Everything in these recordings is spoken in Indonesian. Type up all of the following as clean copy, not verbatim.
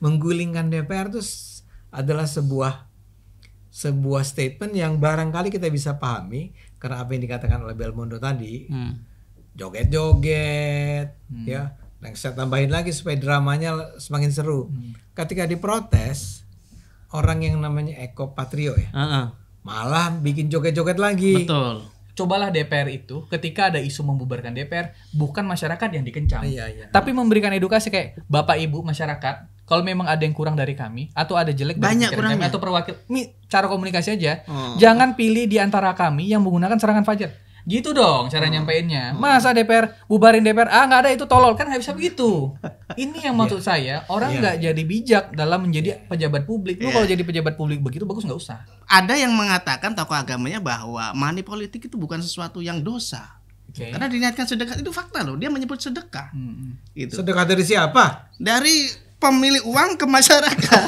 menggulingkan DPR itu adalah sebuah statement yang barangkali kita bisa pahami karena apa yang dikatakan oleh Belmondo tadi. Joget-joget ya. Dan saya tambahin lagi supaya dramanya semakin seru. Ketika diprotes orang yang namanya Eko Patrio ya. Malah bikin joget-joget lagi. Betul. Cobalah DPR itu ketika ada isu membubarkan DPR bukan masyarakat yang dikencam, Iya. tapi memberikan edukasi kayak Bapak Ibu masyarakat, kalau memang ada yang kurang dari kami atau ada jelek dari Banyak pikiran kami kurangnya. atau perwakil, cara komunikasi aja, jangan pilih di antara kami yang menggunakan serangan fajar. Gitu dong cara nyampeinnya. Masa DPR bubarin DPR? Nggak ada itu tolol, kan nggak bisa begitu. Ini yang maksud saya orang nggak jadi bijak dalam menjadi pejabat publik. Lu kalau jadi pejabat publik begitu bagus nggak usah. Ada yang mengatakan tokoh agamanya bahwa money politik itu bukan sesuatu yang dosa. Oke. Karena diniatkan sedekah, itu fakta loh. Dia menyebut sedekah. Gitu. Sedekah dari siapa? Dari pemilik uang ke masyarakat.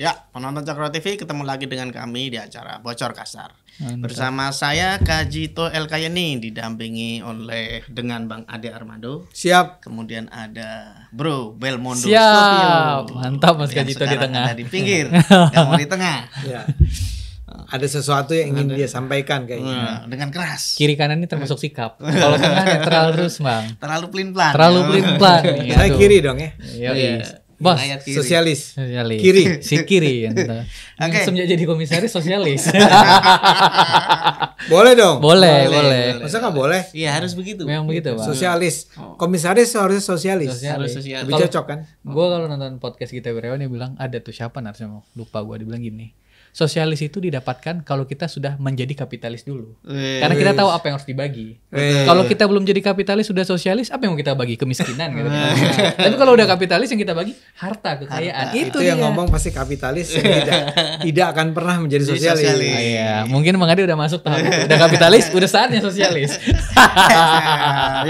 Ya, penonton Cokro TV, ketemu lagi dengan kami di acara Bocor Kasar. Bersama saya Kajito Elkayeni, didampingi oleh dengan Bang Ade Armando. Siap. Kemudian ada Bro Belmondo. Siap. Sofio. Mantap Mas Yang Kajito di sekarang tengah. ada di pinggir, nggak mau di tengah. Ya. Ada sesuatu yang ingin dia sampaikan kayaknya. Dengan keras. Kiri kanan ini termasuk sikap. Kalau tengah netral terus, Bang. Terlalu pelin-pelan. Terlalu pelin-pelan. nih, Saya aduh. kiri dong ya. Iya. Bos, Rakyat kiri. Sosialis. sosialis. Kiri. Si kiri yang Oke. semenjak jadi komisaris sosialis. Boleh dong. boleh. Masa nggak boleh? Iya, harus begitu. Memang begitu, Bang. Sosialis. Komisaris harusnya sosialis. Harus sosial. Lebih cocok kan? Gue kalau nonton podcast Gita Wirjawan dia bilang ada tuh siapa narasumber lupa gue dibilang gini. Sosialis itu didapatkan kalau kita sudah menjadi kapitalis dulu. Karena kita tahu apa yang harus dibagi. Kalau kita belum jadi kapitalis sudah sosialis, apa yang mau kita bagi? Kemiskinan gitu. Tapi kalau udah kapitalis yang kita bagi harta, kekayaan. Itu yang ngomong pasti kapitalis yang tidak akan pernah menjadi sosialis. Iya, mungkin Bang Ade udah masuk tahap itu. Udah kapitalis, udah saatnya sosialis.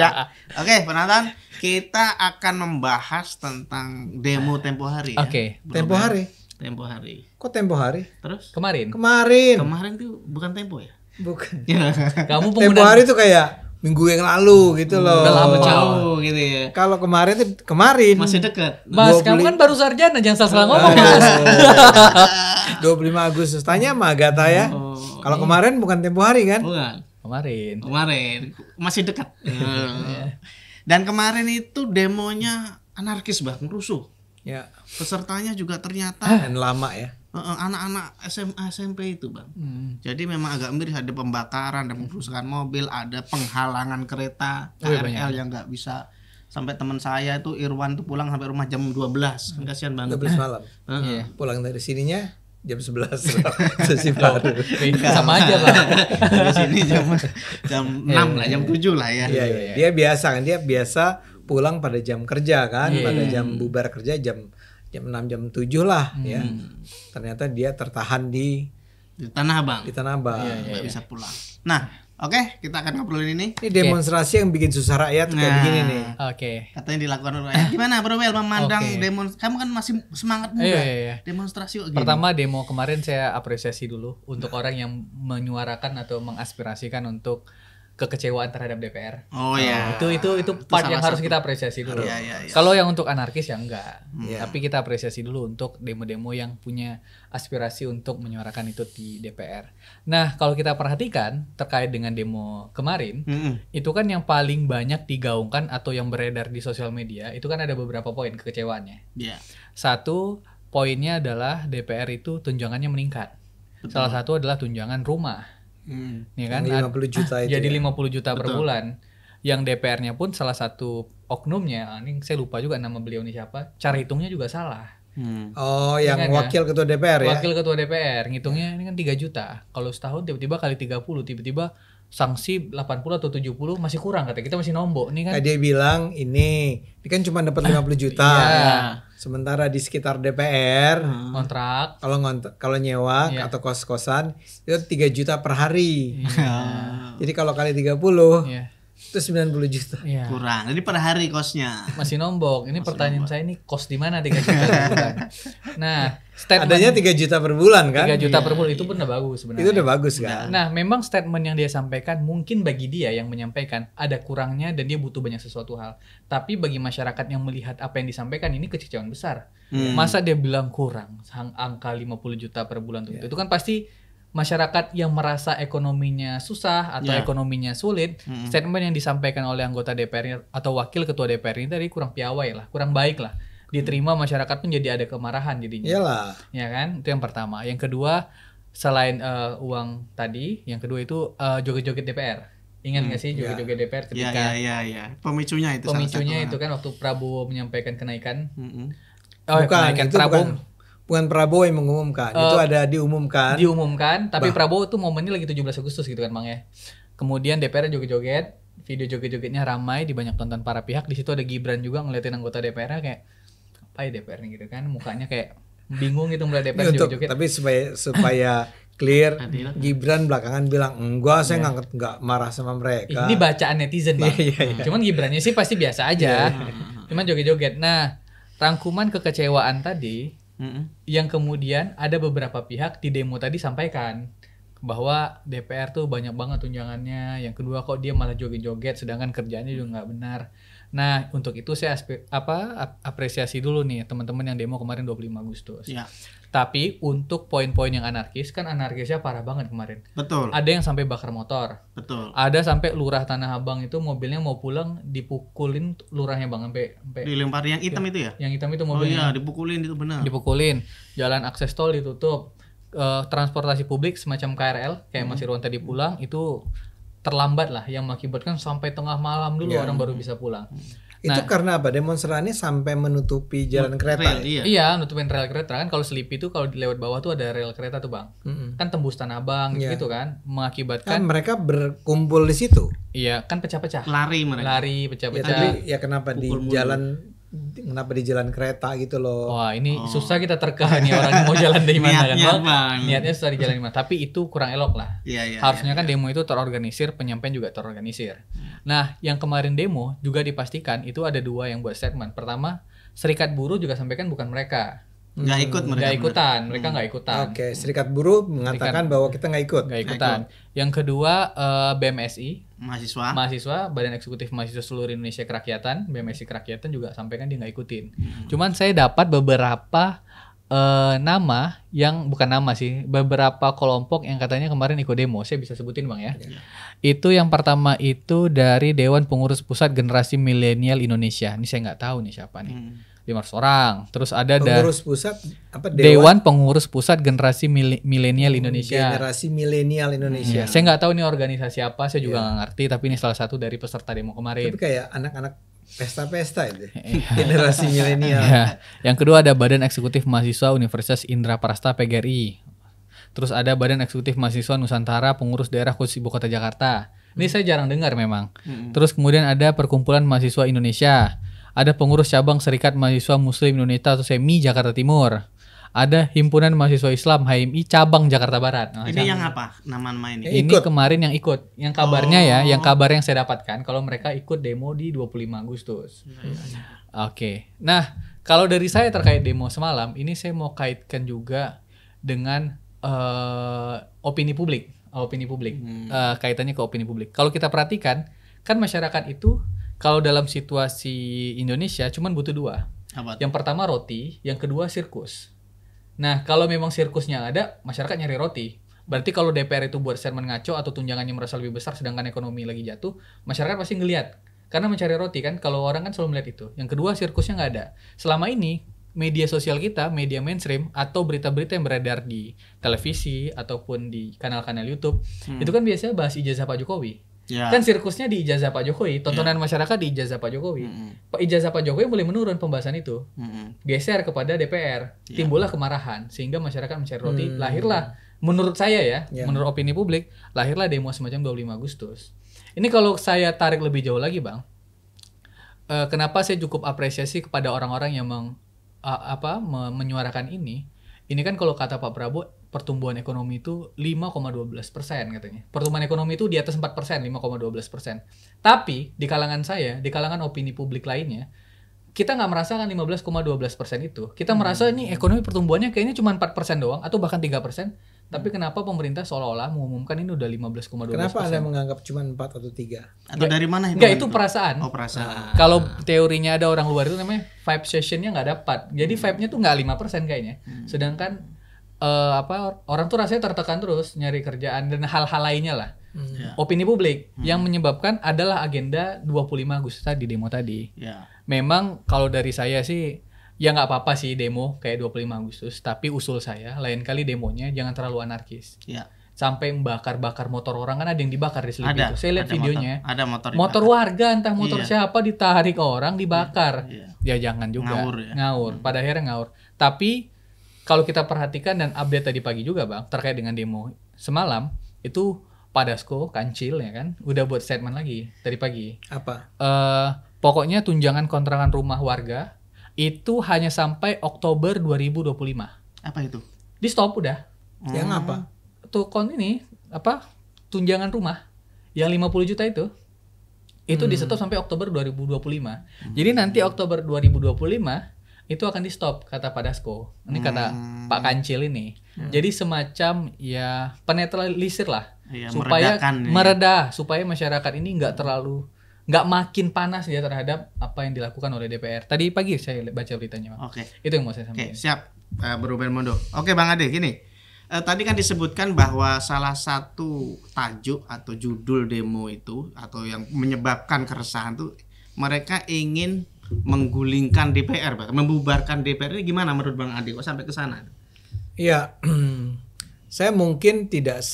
Ya. Oke, penonton, kita akan membahas tentang demo tempo hari. Ya. Oke. Tempo hari. Tempo hari. Kok tempo hari? Terus? Kemarin. Kemarin tuh bukan tempo ya? Bukan. Kamu Tempo pengguna hari itu kayak minggu yang lalu gitu loh. Udah lama jauh. Oh, gitu ya. Kalau kemarin itu kemarin. Masih dekat. Mas, kamu kan baru sarjana, jangan salah ngomong, Mas. 25 Agustus. Tanya sama Agatha ya. Kalau kemarin bukan tempo hari kan? Bukan. Kemarin. Masih dekat. Dan kemarin itu demonya anarkis, Bang, rusuh. Ya. Pesertanya juga ternyata Dan lama ya. anak-anak SMA SMP itu, Bang. Jadi memang agak miris, ada pembakaran, ada pengrusakan mobil, ada penghalangan kereta KRL yang nggak bisa. Sampai teman saya itu Irwan tuh pulang sampai rumah jam 12. Kan kasihan banget. 12 malam. Iya. Pulang dari sininya jam 11. Sesi baru. Sama aja, Bang. Di sini jam 6 lah, jam 7 lah ya. Iya. Dia biasa kan, dia biasa pulang pada jam kerja kan, pada jam bubar kerja jam 6 jam 7 lah ya. Ternyata dia tertahan di Tanah Abang. Tanah Abang. Nggak bisa pulang. Nah, oke, kita akan ngobrolin ini. Ini demonstrasi yang bikin susah rakyat kayak begini nih. Oke. Katanya dilakukan oleh rakyat. Gimana Bro Wel memandang Oke. demonstrasi? Kamu kan masih semangat muda. Iya. Demonstrasi kok gini. Pertama demo kemarin saya apresiasi dulu untuk orang yang menyuarakan atau mengaspirasikan untuk kekecewaan terhadap DPR. Oh ya. Itu part salah yang harus satu. kita apresiasi dulu. Iya. Kalau yang untuk anarkis ya enggak. Tapi kita apresiasi dulu untuk demo-demo yang punya aspirasi untuk menyuarakan itu di DPR. Nah, kalau kita perhatikan terkait dengan demo kemarin, itu kan yang paling banyak digaungkan atau yang beredar di sosial media, itu kan ada beberapa poin kekecewaannya. Iya. Satu, poinnya adalah DPR itu tunjangannya meningkat. Salah satu adalah tunjangan rumah. Ya kan? Yang 50 juta itu. Jadi ya. 50 juta per bulan. Yang DPR-nya pun salah satu oknumnya, ini saya lupa juga nama beliau ini siapa. Cara hitungnya juga salah. Oh, yang Ingat wakil ketua DPR ya. Wakil ketua DPR ngitungnya ini kan 3 juta. Kalau setahun tiba-tiba kali 30, tiba-tiba sanksi 80 atau 70 masih kurang kata kita masih nombok nih kan. Dia bilang ini kan cuma dapat 50 juta. Iya. Sementara di sekitar DPR Kontrak. kalau nyewa atau kos-kosan itu 3 juta per hari. Jadi kalau kali 30 Iya. Itu 90 juta. Iya. Kurang. Jadi per hari kosnya. Masih nombok. Ini masih pertanyaan nombok. Saya ini kos di mana 3 juta per bulan. Nah, statement adanya 3 juta per bulan kan? 3 juta per bulan itu pun udah bagus sebenarnya. Itu udah bagus kan? Nah, memang statement yang dia sampaikan mungkin bagi dia yang menyampaikan ada kurangnya dan dia butuh banyak sesuatu hal. Tapi bagi masyarakat yang melihat apa yang disampaikan ini kekecewaan besar. Masa dia bilang kurang angka 50 juta per bulan itu kan pasti masyarakat yang merasa ekonominya susah atau ekonominya sulit, statement yang disampaikan oleh anggota DPR atau wakil ketua DPR ini tadi kurang piawai lah, kurang baik lah. Diterima masyarakat pun jadi ada kemarahan jadinya. Iyalah. Ya kan? Itu yang pertama. Yang kedua, selain uang tadi, yang kedua itu joget-joget DPR. Ingat nggak sih joget-joget DPR ketika pemicunya itu kan waktu Prabowo menyampaikan kenaikan. Kenaikan itu Prabowo. Bukan Prabowo yang mengumumkan, itu ada diumumkan, tapi Prabowo tuh momennya lagi 17 Agustus gitu kan Bang ya. Kemudian DPR joget-joget, video joget-jogetnya ramai, dibanyak tonton para pihak. Di situ ada Gibran juga ngeliatin anggota DPR kayak apa ya DPR nih gitu kan, mukanya kayak bingung gitu mulai DPR joget-joget. Tapi supaya clear, Gibran belakangan bilang enggak, saya nggak marah sama mereka. Ini bacaan netizen Bang. Cuman Gibrannya sih pasti biasa aja. Cuman joget-joget. Nah, rangkuman kekecewaan tadi yang kemudian ada beberapa pihak di demo tadi sampaikan bahwa DPR tuh banyak banget tunjangannya. Yang kedua kok dia malah joget-joget sedangkan kerjaannya juga nggak benar. Nah untuk itu saya apresiasi dulu nih teman-teman yang demo kemarin 25 Agustus. Ya. Tapi untuk poin-poin yang anarkis kan anarkisnya parah banget kemarin. Betul. Ada yang sampai bakar motor. Betul. Ada sampai lurah Tanah Abang itu mobilnya mau pulang dipukulin lurahnya Bang sampai dilempar yang hitam itu ya? Yang hitam itu mobilnya. Oh iya, dipukulin itu benar. Dipukulin. Jalan akses tol ditutup. Transportasi publik semacam KRL kayak Mas Irwan tadi pulang itu terlambat lah yang mengakibatkan sampai tengah malam dulu orang baru bisa pulang. Itu karena apa? Demonstrannya sampai menutupi jalan kereta. Iya, nutupin rel kereta kan. Kalau Selipi itu kalau lewat bawah tuh ada rel kereta tuh Bang. Kan tembus Tanah Abang gitu kan, mengakibatkan kan mereka berkumpul di situ. Iya, kan pecah-pecah. Lari mereka. Lari pecah-pecah. Ya, tapi ya kenapa di jalan kereta gitu loh. Wah, ini susah kita terka nih orang mau jalan dari mana kan, Bang. Niatnya susah di jalan di mana, tapi itu kurang elok lah. Harusnya kan demo itu terorganisir, penyampaian juga terorganisir. Nah, yang kemarin demo juga dipastikan itu ada 2 yang buat statement. Pertama, Serikat Buruh juga sampaikan bukan mereka. Nggak ikutan. Mereka nggak ikutan. Oke, Serikat Buruh mengatakan bahwa kita nggak ikutan. Yang kedua BMSI, mahasiswa, Badan Eksekutif Mahasiswa Seluruh Indonesia Kerakyatan, BMSI Kerakyatan juga sampaikan dia nggak ikutin. Cuman saya dapat beberapa nama yang bukan nama sih, beberapa kelompok yang katanya kemarin ikut demo. Saya bisa sebutin Bang ya. Itu yang pertama itu dari Dewan Pengurus Pusat Generasi Milenial Indonesia. Ini saya nggak tahu nih siapa nih. 500 orang. Terus ada pengurus pusat apa Dewan Pengurus Pusat Generasi Milenial Indonesia. Generasi Milenial Indonesia. Saya nggak tahu nih organisasi apa, saya juga nggak ngerti. Tapi ini salah satu dari peserta demo kemarin. Tapi kayak anak-anak pesta-pesta itu. Generasi milenial. Yang kedua ada Badan Eksekutif Mahasiswa Universitas Indra Prasta PGRI. Terus ada Badan Eksekutif Mahasiswa Nusantara Pengurus Daerah Khusus Ibu Kota Jakarta. Ini saya jarang dengar memang. Terus kemudian ada Perkumpulan Mahasiswa Indonesia. Ada pengurus cabang Serikat Mahasiswa Muslim Indonesia atau SEMI Jakarta Timur. Ada Himpunan Mahasiswa Islam HMI cabang Jakarta Barat. Ini yang apa? Nama-nama ini? Ini kemarin yang ikut. Yang kabarnya yang kabar yang saya dapatkan kalau mereka ikut demo di 25 Agustus. Oke. Nah, kalau dari saya terkait demo semalam, ini saya mau kaitkan juga dengan opini publik. Kaitannya ke opini publik. Kalau kita perhatikan, kan masyarakat itu kalau dalam situasi Indonesia cuman butuh 2. Yang pertama roti, yang kedua sirkus. Nah, kalau memang sirkusnya ada, masyarakat nyari roti. Berarti kalau DPR itu buat statement ngaco atau tunjangannya merasa lebih besar sedangkan ekonomi lagi jatuh, masyarakat pasti ngelihat. Karena mencari roti kan, kalau orang kan selalu melihat itu. Yang kedua, sirkusnya nggak ada. Selama ini, media sosial kita, media mainstream, atau berita-berita yang beredar di televisi ataupun di kanal-kanal YouTube, itu kan biasanya bahas ijazah Pak Jokowi. Kan sirkusnya di ijazah Pak Jokowi, tontonan masyarakat di ijazah Pak Jokowi. Ijazah Pak Jokowi mulai menurun pembahasan itu. Geser kepada DPR. Timbullah kemarahan sehingga masyarakat mencari roti. Lahirlah menurut saya menurut opini publik, lahirlah demo semacam 25 Agustus. Ini kalau saya tarik lebih jauh lagi, Bang. Kenapa saya cukup apresiasi kepada orang-orang yang menyuarakan ini. Ini kan kalau kata Pak Prabowo pertumbuhan ekonomi itu 5,12% katanya. Pertumbuhan ekonomi itu di atas 4%, 5,12%. Tapi di kalangan saya, di kalangan opini publik lainnya, kita nggak merasakan 15,12% itu. Kita merasa ini ekonomi pertumbuhannya kayaknya cuma 4% doang atau bahkan 3%. Tapi kenapa pemerintah seolah-olah mengumumkan ini udah 15,12%? Kenapa Anda menganggap cuma 4 atau 3? Atau dari mana itu? Enggak, itu perasaan. Oh, perasaan. Kalau teorinya ada orang luar itu namanya vibe sessionnya nggak dapat. Jadi vibe-nya tuh nggak 5% kayaknya. Sedangkan orang tuh rasanya tertekan terus nyari kerjaan dan hal-hal lainnya lah. Opini publik yang menyebabkan adalah agenda 25 Agustus tadi, demo tadi. Memang kalau dari saya sih ya nggak apa-apa sih demo kayak 25 Agustus, tapi usul saya lain kali demonya jangan terlalu anarkis. Sampai membakar-bakar motor orang, kan ada yang dibakar di Selipi itu. Saya lihat videonya. Ada motor warga, entah motor siapa ditarik orang dibakar. Ya jangan juga. Ngawur. Pada akhirnya ngawur. Tapi kalau kita perhatikan dan update tadi pagi juga Bang, terkait dengan demo semalam, itu Pak Dasko, Kancil ya kan, udah buat statement lagi tadi pagi. Apa? Pokoknya tunjangan kontrakan rumah warga itu hanya sampai Oktober 2025. Apa itu? Di stop udah. Yang apa? Tuh tunjangan rumah yang 50 juta itu di stop sampai Oktober 2025. Jadi nanti Oktober 2025 itu akan di stop kata Pak Dasko. Ini kata Pak Kancil ini. Jadi semacam ya penetralisir lah. Supaya meredah, supaya masyarakat ini nggak makin panas ya terhadap apa yang dilakukan oleh DPR. Tadi pagi saya baca beritanya, Bang. Itu yang mau saya sampaikan. Siap, Ruben Mondo. Bang Ade, gini. Tadi kan disebutkan bahwa salah satu tajuk atau judul demo itu atau yang menyebabkan keresahan itu mereka ingin menggulingkan DPR, membubarkan DPR. Ini gimana menurut Bang Ade? Kok sampai ke sana? Iya, saya mungkin tidak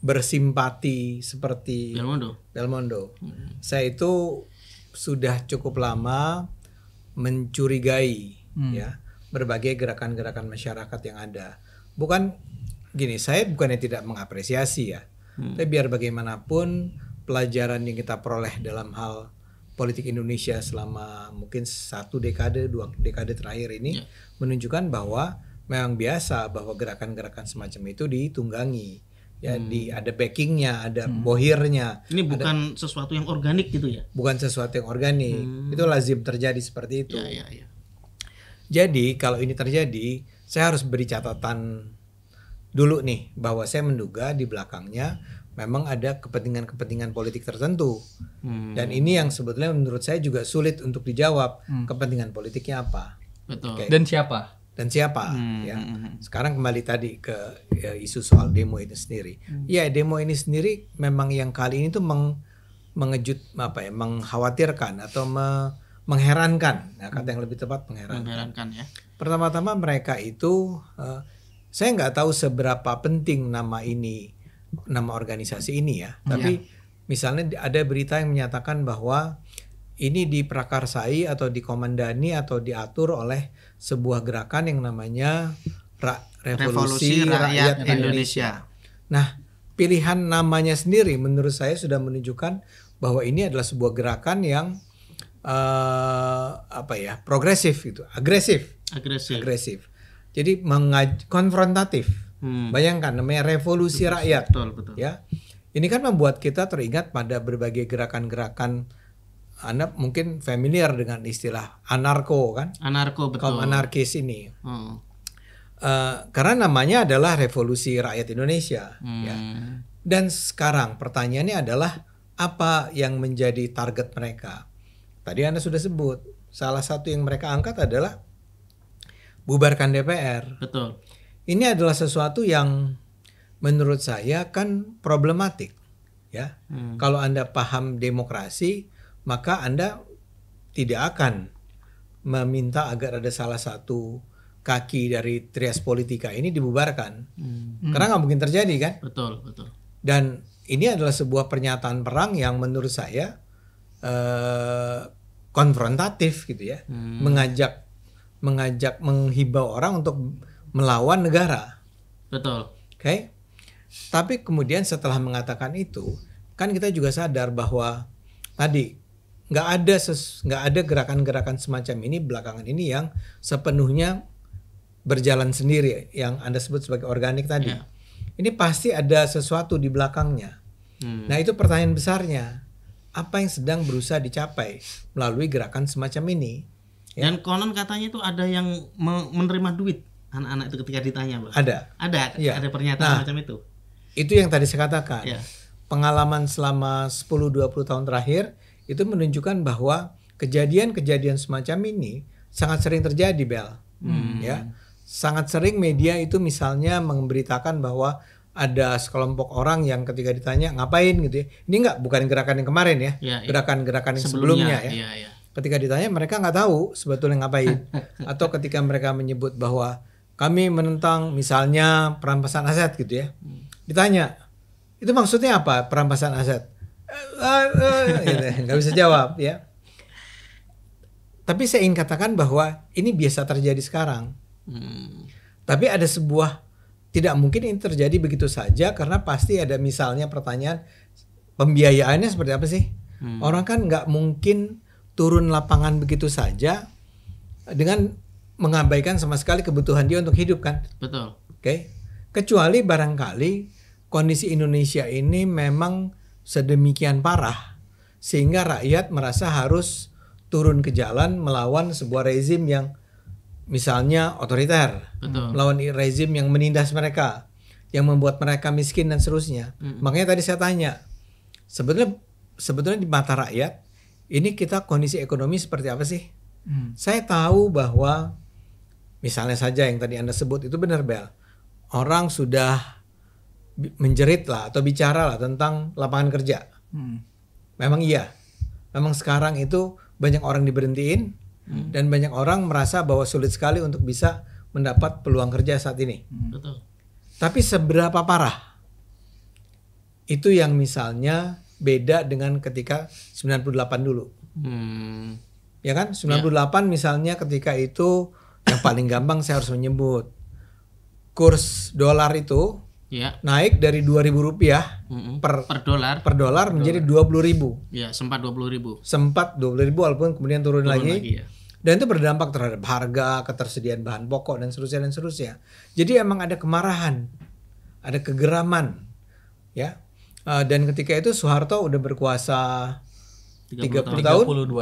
bersimpati seperti Belmondo. Saya itu sudah cukup lama mencurigai ya berbagai gerakan-gerakan masyarakat yang ada. Bukan gini, saya bukannya tidak mengapresiasi ya. Tapi biar bagaimanapun pelajaran yang kita peroleh dalam hal politik Indonesia selama mungkin 1 dekade, 2 dekade terakhir ini menunjukkan bahwa memang biasa bahwa gerakan-gerakan semacam itu ditunggangi. Ya, ada backingnya, ada bohirnya. Ini bukan sesuatu yang organik gitu ya? Bukan sesuatu yang organik. Itu lazim terjadi seperti itu. Jadi kalau ini terjadi, saya harus beri catatan dulu nih bahwa saya menduga di belakangnya memang ada kepentingan-kepentingan politik tertentu. Dan ini yang sebetulnya menurut saya juga sulit untuk dijawab. Kepentingan politiknya apa? Betul. Dan siapa? Ya. Sekarang kembali tadi ke isu soal demo itu sendiri. Ya, demo ini sendiri memang yang kali ini tuh mengkhawatirkan atau mengherankan. Nah, kata yang lebih tepat mengherankan ya. Pertama-tama mereka itu saya nggak tahu seberapa penting nama organisasi ini ya. Tapi misalnya ada berita yang menyatakan bahwa ini diprakarsai atau dikomandani atau diatur oleh sebuah gerakan yang namanya Revolusi Rakyat Indonesia. Nah, pilihan namanya sendiri menurut saya sudah menunjukkan bahwa ini adalah sebuah gerakan yang progresif gitu, agresif. Jadi konfrontatif. Bayangkan namanya Revolusi Rakyat. Betul. Ya. Ini kan membuat kita teringat pada berbagai gerakan-gerakan. Anda mungkin familiar dengan istilah anarko kan? Anarko, betul. Kaum anarkis ini. Karena namanya adalah Revolusi Rakyat Indonesia. Ya. Dan sekarang pertanyaannya adalah apa yang menjadi target mereka? Tadi Anda sudah sebut, salah satu yang mereka angkat adalah bubarkan DPR. Betul. Ini adalah sesuatu yang menurut saya kan problematik. Ya. Kalau Anda paham demokrasi, maka Anda tidak akan meminta agar ada salah satu kaki dari trias politika ini dibubarkan. Karena nggak mungkin terjadi kan? Betul. Dan ini adalah sebuah pernyataan perang yang menurut saya konfrontatif gitu ya. Menghibau orang untuk melawan negara. Betul. Oke. Tapi kemudian setelah mengatakan itu, kan kita juga sadar bahwa tadi nggak ada gerakan-gerakan semacam ini belakangan ini yang sepenuhnya berjalan sendiri yang Anda sebut sebagai organik tadi. Ini pasti ada sesuatu di belakangnya. Nah, itu pertanyaan besarnya. Apa yang sedang berusaha dicapai melalui gerakan semacam ini? Ya. Dan konon katanya itu ada yang menerima duit anak-anak itu ketika ditanya, Bang. Ada pernyataan macam itu. Itu yang tadi saya katakan. Pengalaman selama 10-20 tahun terakhir itu menunjukkan bahwa kejadian-kejadian semacam ini sangat sering terjadi, Bel. Ya. Sangat sering media itu misalnya memberitakan bahwa ada sekelompok orang yang ketika ditanya ngapain gitu ya. Ini bukan gerakan yang kemarin ya. Gerakan-gerakan yang sebelumnya ya. Ketika ditanya mereka nggak tahu sebetulnya ngapain. Atau ketika mereka menyebut bahwa kami menentang misalnya perampasan aset gitu ya. Ditanya, itu maksudnya apa perampasan aset? Gitu, nggak bisa jawab ya. Tapi saya ingin katakan bahwa ini biasa terjadi sekarang. Tapi ada tidak mungkin ini terjadi begitu saja karena pasti ada misalnya pertanyaan pembiayaannya seperti apa sih? Orang kan nggak mungkin turun lapangan begitu saja dengan mengabaikan sama sekali kebutuhan dia untuk hidup kan? Betul. Oke. Kecuali barangkali kondisi Indonesia ini memang sedemikian parah sehingga rakyat merasa harus turun ke jalan melawan sebuah rezim yang misalnya otoriter, melawan rezim yang menindas mereka, yang membuat mereka miskin dan seterusnya. Makanya tadi saya tanya, sebetulnya di mata rakyat ini kita kondisi ekonomi seperti apa sih? Saya tahu bahwa misalnya saja yang tadi Anda sebut itu benar, Bel. Orang sudah menjerit lah atau bicara lah tentang lapangan kerja. Memang iya. Memang sekarang itu banyak orang diberhentiin. Dan banyak orang merasa bahwa sulit sekali untuk bisa mendapat peluang kerja saat ini. Betul. Tapi seberapa parah? Itu yang misalnya beda dengan ketika 98 dulu. Ya kan? 98 misalnya ketika itu yang paling gampang saya harus menyebut. Kurs dolar itu naik dari Rp2.000 per dolar menjadi Rp20.000. Ya, sempat Rp20.000. Sempat Rp20.000 walaupun kemudian turun lagi. Dan itu berdampak terhadap harga, ketersediaan bahan pokok dan seterusnya. Jadi emang ada kemarahan, ada kegeraman, ya. Dan ketika itu Soeharto udah berkuasa 32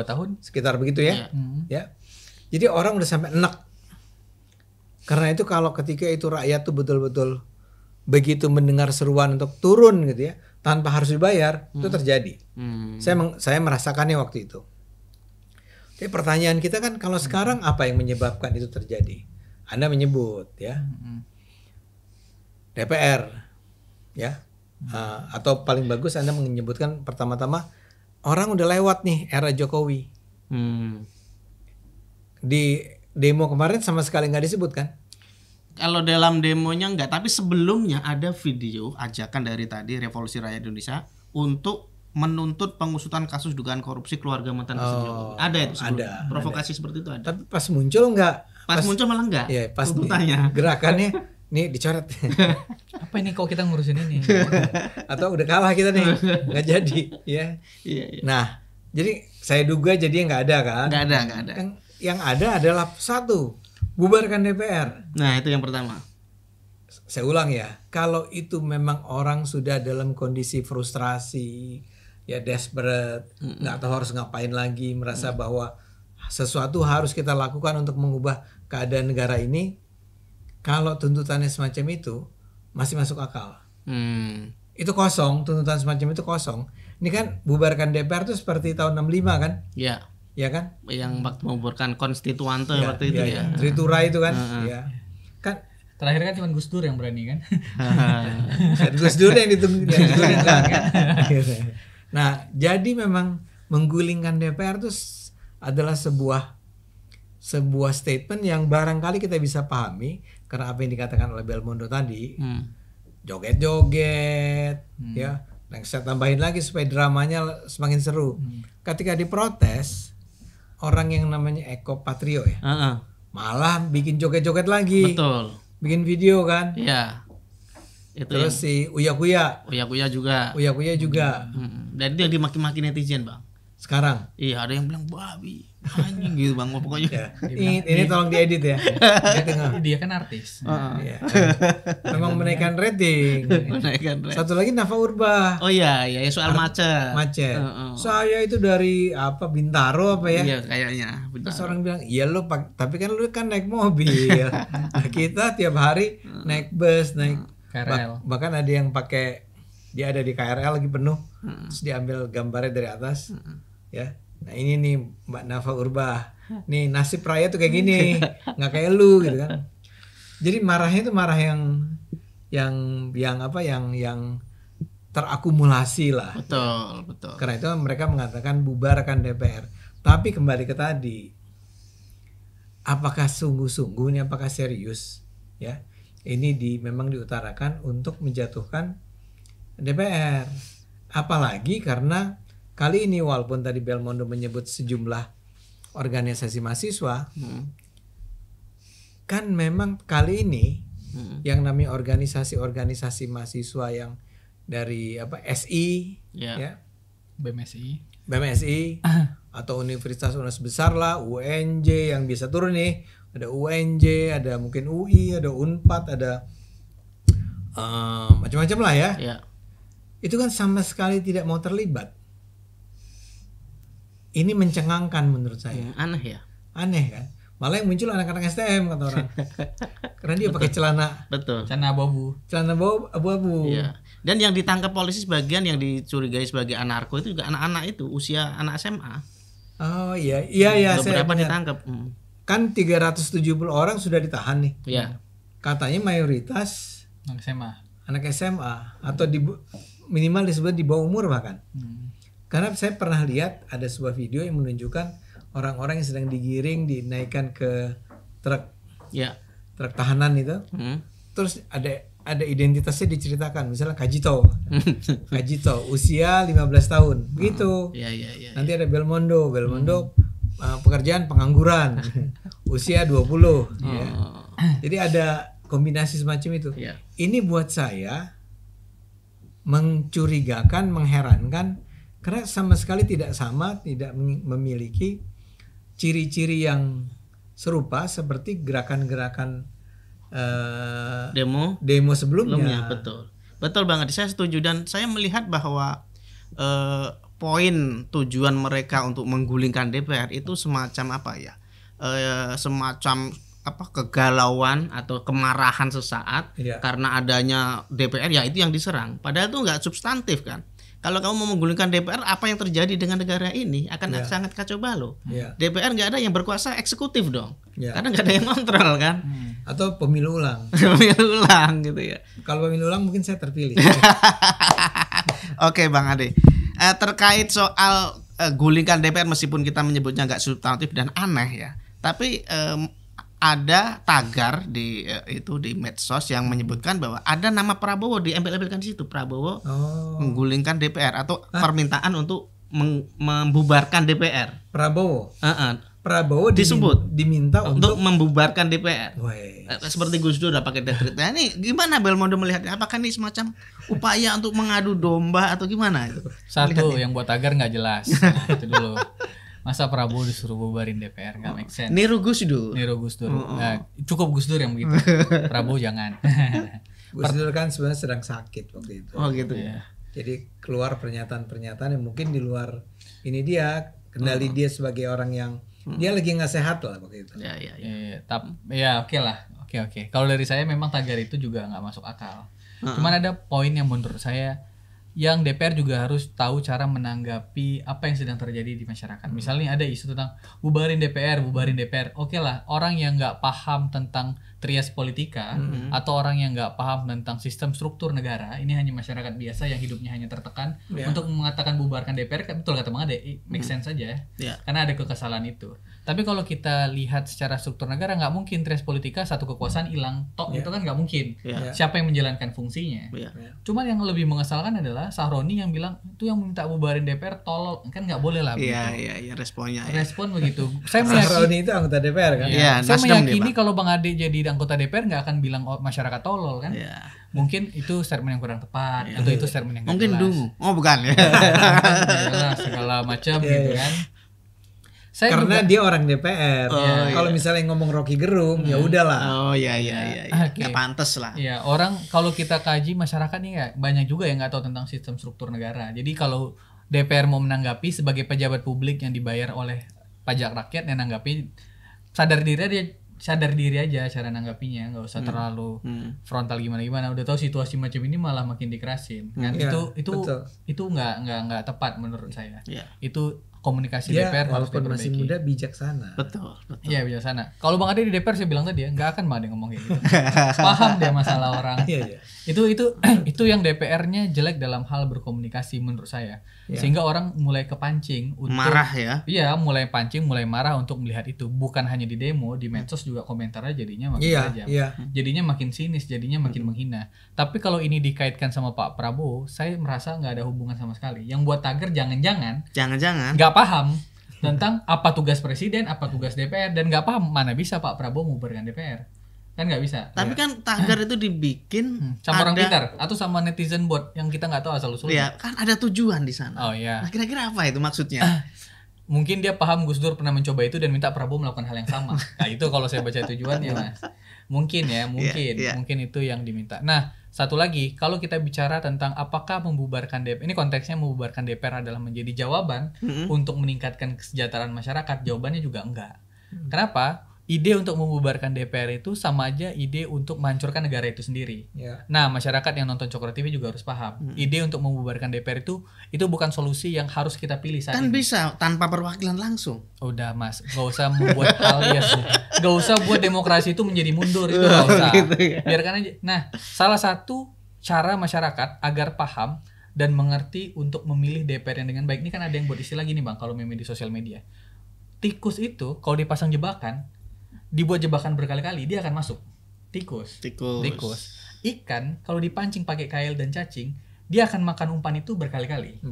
tahun, sekitar begitu ya. Ya. Jadi orang udah sampai enak. Karena itu kalau ketika itu rakyat tuh betul-betul begitu mendengar seruan untuk turun gitu ya, tanpa harus dibayar, itu terjadi. Saya merasakannya waktu itu. Jadi pertanyaan kita kan kalau sekarang apa yang menyebabkan itu terjadi? Anda menyebut ya DPR ya, atau paling bagus Anda menyebutkan pertama-tama orang udah lewat nih era Jokowi. Di demo kemarin sama sekali nggak disebut kan? Kalau dalam demonya enggak, tapi sebelumnya ada video ajakan dari tadi Revolusi Rakyat Indonesia untuk menuntut pengusutan kasus dugaan korupsi keluarga mantan Presiden Jokowi. Ada itu sebelumnya. Provokasi seperti itu ada. Tapi pas muncul enggak? Pas muncul malah enggak. Iya, pas gerakannya nih dicoret. Apa ini kok kita ngurusin ini? Atau udah kalah kita nih, nggak jadi, ya. Iya. Nah, jadi saya duga jadi nggak ada kan? Nggak ada. Yang ada adalah satu, bubarkan DPR. Nah, itu yang pertama. Saya ulang ya, kalau itu memang orang sudah dalam kondisi frustrasi, ya desperate, nggak tahu harus ngapain lagi, merasa bahwa sesuatu harus kita lakukan untuk mengubah keadaan negara ini. Kalau tuntutannya semacam itu masih masuk akal. Itu kosong, tuntutan semacam itu kosong. Ini kan bubarkan DPR itu seperti tahun 65 kan? Iya. Ya kan? Yang waktu membubarkan konstituante waktu itu ya. Tritura itu kan? Ya. Kan terakhir kan cuma Gus Dur yang berani kan? Gus Dur yang ditunggu kan? Nah, jadi memang menggulingkan DPR itu adalah sebuah statement yang barangkali kita bisa pahami karena apa yang dikatakan oleh Belmondo tadi, joget-joget, ya. Dan saya tambahin lagi supaya dramanya semakin seru. Ketika diprotes, orang yang namanya Eko Patrio ya, malah bikin joget-joget lagi. Betul. Bikin video kan? Iya. Itu terus si Uya Kuya juga. Dan dia dimaki-maki netizen, Bang. Sekarang? Iya, ada yang bilang babi. Anjing gitu Bang, pokoknya. Ya. Ini tolong diedit ya. Dia kan artis. Ya. Memang menaikkan rating. Menaikkan rating. Satu lagi Nafa Urbah. Oh iya, ya soal macet. Macet. Saya itu dari Bintaro apa ya? Iya kayaknya. Terus orang bilang, "Iya lu tapi kan lu kan naik mobil." Nah, kita tiap hari naik bus, naik KRL. Bahkan ada yang pakai, dia ada di KRL lagi penuh. Terus diambil gambarnya dari atas. Ya. Nah, ini nih Mbak Nafa Urbah. Nih nasib raya tuh kayak gini. Nggak kayak lu gitu kan. Jadi marahnya itu marah yang terakumulasi lah. Betul. Karena itu mereka mengatakan bubarkan DPR. Tapi kembali ke tadi, apakah sungguh-sungguh, apakah serius, ya? Ini memang diutarakan untuk menjatuhkan DPR. Apalagi karena kali ini walaupun tadi Belmondo menyebut sejumlah organisasi mahasiswa, kan memang kali ini yang namanya organisasi mahasiswa yang dari SI, ya, BMSI atau universitas besar lah, UNJ yang bisa turun nih, ada UNJ, ada mungkin UI, ada Unpad, ada macam-macam lah ya. Itu kan sama sekali tidak mau terlibat. Ini mencengangkan menurut saya. Aneh ya. Aneh kan. Malah yang muncul anak-anak STM kata orang. Karena dia pakai celana. Betul. Celana abu-abu. Celana abu-abu. Iya. Dan yang ditangkap polisi sebagian yang dicurigai sebagai anarko itu juga anak-anak itu usia anak SMA. Oh iya. Beberapa ditangkap. Kan 370 orang sudah ditahan nih. Iya. Katanya mayoritas anak SMA atau minimal disebut di bawah umur bahkan. Karena saya pernah lihat ada sebuah video yang menunjukkan orang-orang yang sedang digiring dinaikkan ke truk. Ya. Truk tahanan itu. Terus ada identitasnya diceritakan, misalnya Kajito, usia 15 tahun, begitu. Nanti ada Belmondo, pekerjaan pengangguran, usia 20. Ya. Jadi ada kombinasi semacam itu. Ini buat saya mencurigakan, mengherankan, karena sama sekali tidak memiliki ciri-ciri yang serupa seperti gerakan-gerakan demo sebelumnya. Betul banget, saya setuju. Dan saya melihat bahwa poin tujuan mereka untuk menggulingkan DPR itu semacam semacam kegalauan atau kemarahan sesaat karena adanya DPR, ya itu yang diserang. Padahal itu nggak substantif kan. Kalau kamu mau menggulingkan DPR, apa yang terjadi dengan negara ini akan sangat kacau balau. DPR nggak ada yang berkuasa eksekutif dong, karena nggak ada yang kontrol kan. Atau pemilu ulang. Pemilu ulang gitu ya. Kalau pemilu ulang mungkin saya terpilih. Oke Bang Ade, terkait soal gulingkan DPR, meskipun kita menyebutnya nggak substantif dan aneh ya, tapi ada tagar di medsos yang menyebutkan bahwa ada nama Prabowo diambil-ambilkan di situ. Prabowo menggulingkan DPR atau permintaan untuk membubarkan DPR. Prabowo disebut diminta untuk membubarkan DPR. Seperti Gus Dur udah pakai dekret. Nah, ini gimana Belmondo melihatnya? Apakah ini semacam upaya untuk mengadu domba atau gimana? Satu yang buat tagar nggak jelas. Nah, itu dulu. Masa Prabowo disuruh bubarin DPR, nggak make sense. Niru Gus Dur. Nah, cukup Gus Dur yang begitu. Prabowo jangan. Gus Dur kan sebenarnya sedang sakit waktu itu. Oh gitu ya. Jadi keluar pernyataan-pernyataan yang mungkin di luar ini dia kendali dia sebagai orang yang dia lagi nggak sehat lah waktu itu. Oke lah. Oke. Kalau dari saya memang tagar itu juga nggak masuk akal. Cuman ada poin yang menurut saya yang DPR juga harus tahu cara menanggapi apa yang sedang terjadi di masyarakat. Misalnya ada isu tentang bubarin DPR. Oke lah, orang yang nggak paham tentang trias politika atau orang yang nggak paham tentang sistem struktur negara, ini hanya masyarakat biasa yang hidupnya hanya tertekan untuk mengatakan bubarkan DPR, betul kata Bang Ade, make sense saja karena ada kekesalan itu. Tapi kalau kita lihat secara struktur negara, nggak mungkin trias politika satu kekuasaan hilang itu kan nggak mungkin. Siapa yang menjalankan fungsinya? Cuman yang lebih mengesalkan adalah Sahroni yang bilang itu yang minta bubarin DPR tolol, kan nggak boleh lah begitu. Iya responnya. Respon begitu. Sahroni itu anggota DPR kan? Saya meyakini kalau Bang Ade jadi anggota DPR nggak akan bilang masyarakat tolol kan? Mungkin itu statement yang kurang tepat atau itu statement yang mungkin jelas. Dungu. Oh bukan ya. Segala macam gitu kan. Karena dia orang DPR. Kalau misalnya ngomong Rocky Gerung, ya udahlah. Oh iya. Nggak pantas lah. Iya, orang kalau kita kaji masyarakat nih ya banyak juga yang nggak tahu tentang sistem struktur negara. Jadi kalau DPR mau menanggapi sebagai pejabat publik yang dibayar oleh pajak rakyat, yang nanggapi sadar diri aja cara nanggapinya, nggak usah terlalu frontal gimana. Udah tahu situasi macam ini malah makin dikerasin. Kan itu nggak tepat menurut saya. Itu komunikasi DPR harus walaupun masih muda bijaksana. Betul. Iya, bijaksana. Kalau Bang Ade di DPR saya bilang tadi ya, nggak akan ada yang ngomong kayak gitu. Paham dia masalah orang. Itu yang DPR-nya jelek dalam hal berkomunikasi menurut saya. Sehingga orang mulai kepancing untuk marah ya. Iya, mulai marah untuk melihat itu. Bukan hanya di demo, di medsos juga komentarnya jadinya makin tajam. Jadinya makin sinis, jadinya makin menghina. Tapi kalau ini dikaitkan sama Pak Prabowo, saya merasa nggak ada hubungan sama sekali. Yang buat tagar jangan-jangan nggak paham tentang apa tugas presiden, apa tugas DPR, dan nggak paham mana bisa Pak Prabowo membubarkan DPR. Kan nggak bisa. Tapi kan tagar itu dibikin sama orang pintar atau sama netizen bot yang kita nggak tahu asal usulnya. Iya, kan ada tujuan di sana. Oh iya. Nah, kira-kira apa itu maksudnya? Mungkin dia paham Gus Dur pernah mencoba itu dan minta Prabowo melakukan hal yang sama. Nah, itu kalau saya baca tujuannya, Mas. Mungkin itu yang diminta. Nah, satu lagi, kalau kita bicara tentang apakah membubarkan DPR, ini konteksnya membubarkan DPR adalah menjadi jawaban untuk meningkatkan kesejahteraan masyarakat, jawabannya juga enggak. Kenapa? Ide untuk membubarkan DPR itu sama aja ide untuk menghancurkan negara itu sendiri. Nah, masyarakat yang nonton Cokro TV juga harus paham. Ide untuk membubarkan DPR itu bukan solusi yang harus kita pilih saat ini. Kan bisa tanpa perwakilan langsung. Udah Mas, gak usah membuat gak usah buat demokrasi itu menjadi mundur, itu gak usah. Gitu ya? Biarkan aja. Nah, salah satu cara masyarakat agar paham dan mengerti untuk memilih DPR yang dengan baik, ini kan ada yang buat istilah gini Bang, kalau meme di sosial media. Tikus itu kalau dipasang jebakan, dibuat jebakan berkali-kali, dia akan masuk. Tikus. Ikan kalau dipancing pakai kail dan cacing, dia akan makan umpan itu berkali-kali.